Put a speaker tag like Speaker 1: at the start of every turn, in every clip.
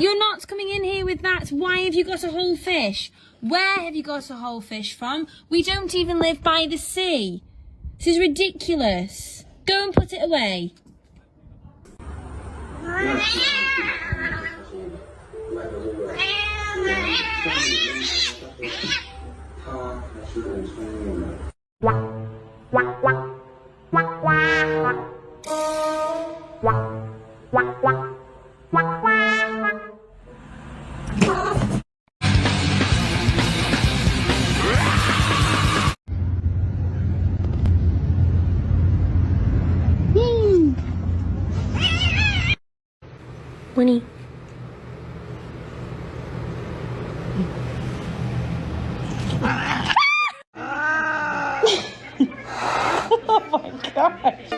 Speaker 1: You're not coming in here with that. Why have you got a whole fish? Where have you got a whole fish from? We don't even live by the sea. This is ridiculous. Go and put it away. Winnie. Oh my gosh.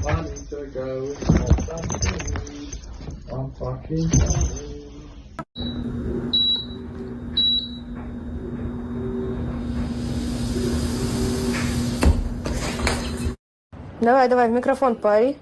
Speaker 2: Wanting to go I'm fucking
Speaker 3: Давай, давай, в микрофон пари.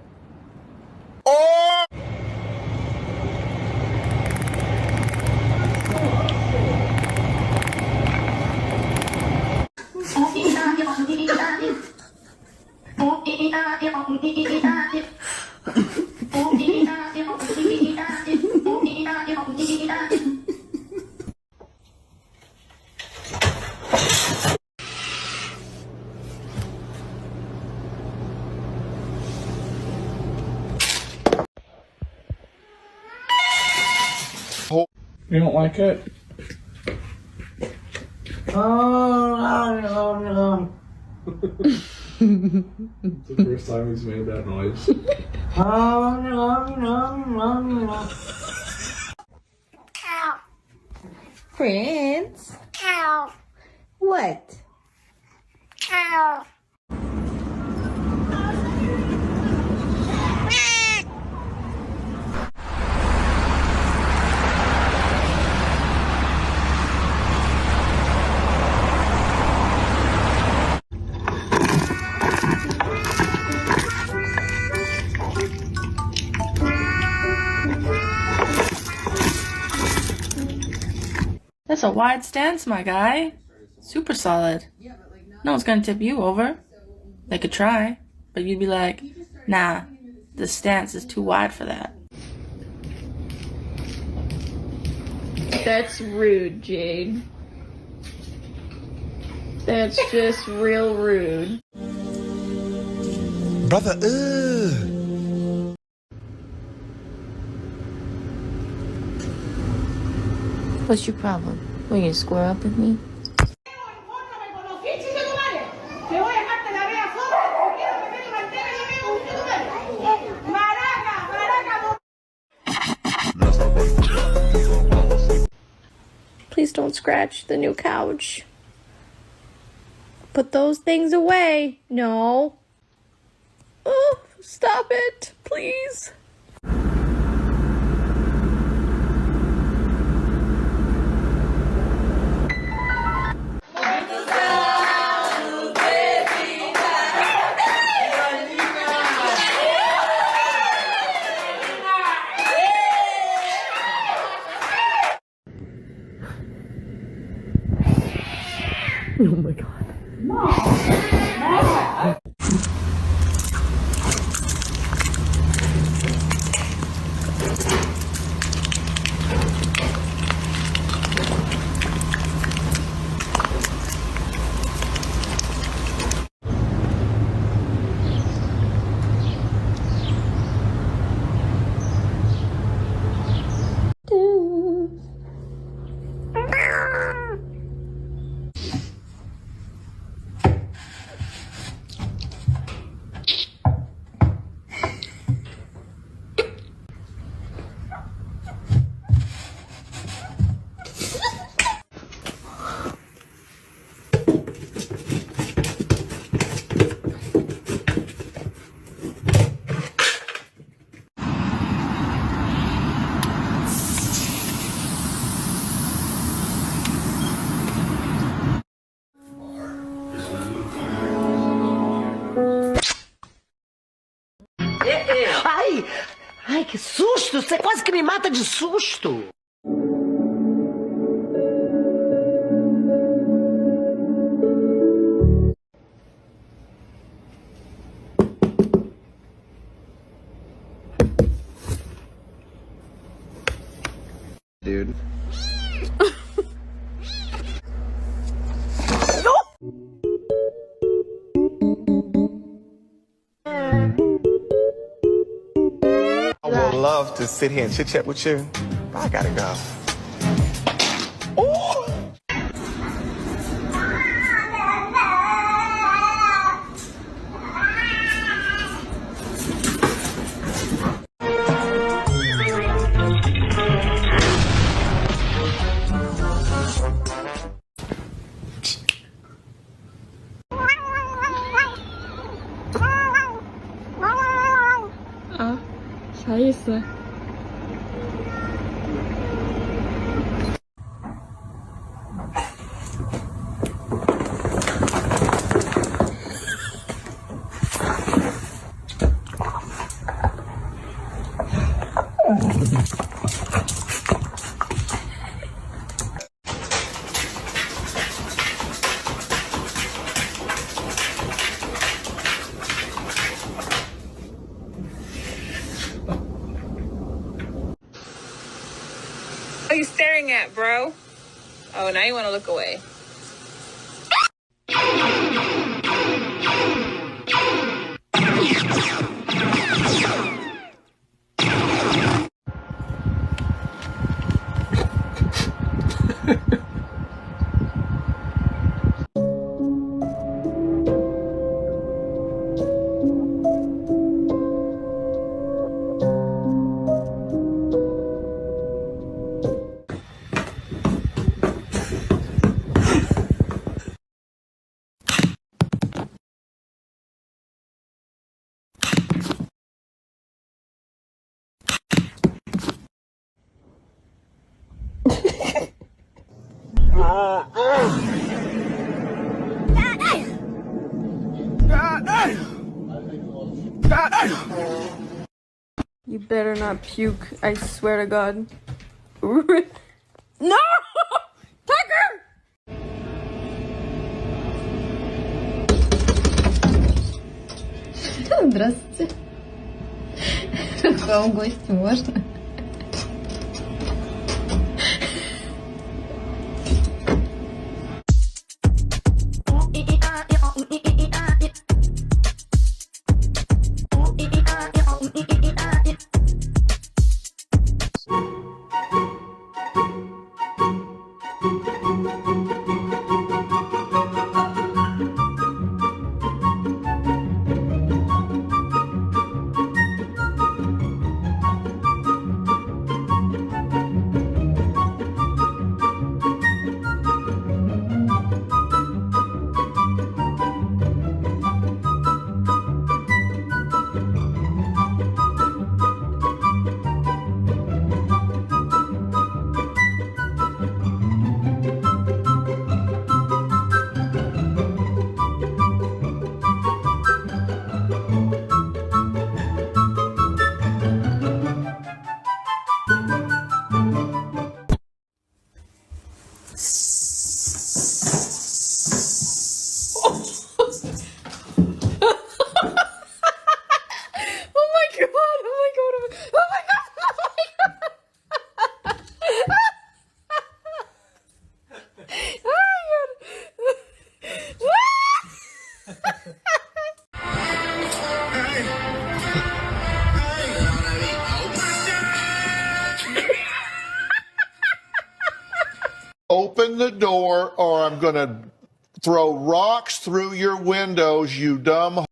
Speaker 2: You don't like it? It's the first time he's made that noise.
Speaker 3: Prince.
Speaker 4: Ow.
Speaker 3: What?
Speaker 4: Ow.
Speaker 5: That's a wide stance, my guy. Super solid. No one's gonna tip you over. They could try, but you'd be like, nah, the stance is too wide for that.
Speaker 6: That's rude, Jade. That's just real rude.
Speaker 7: Brother,
Speaker 6: What's your problem? Will you square up with me?
Speaker 3: Please don't scratch the new couch. Put those things away. No. Oh, stop it, please. Oh my God.
Speaker 7: Ai, que susto! Você quase que me mata de susto!
Speaker 2: Dude.
Speaker 8: I would love to sit here and chit chat with you, but I gotta go.
Speaker 3: 잘했어.
Speaker 9: What are you staring at, bro? Oh, now you want to look away.
Speaker 3: You better not puke, I swear to God. No! Tucker!
Speaker 6: Здравствуйте. К вам в гости можно?
Speaker 10: Open the door or I'm going to throw rocks through your windows, you dumb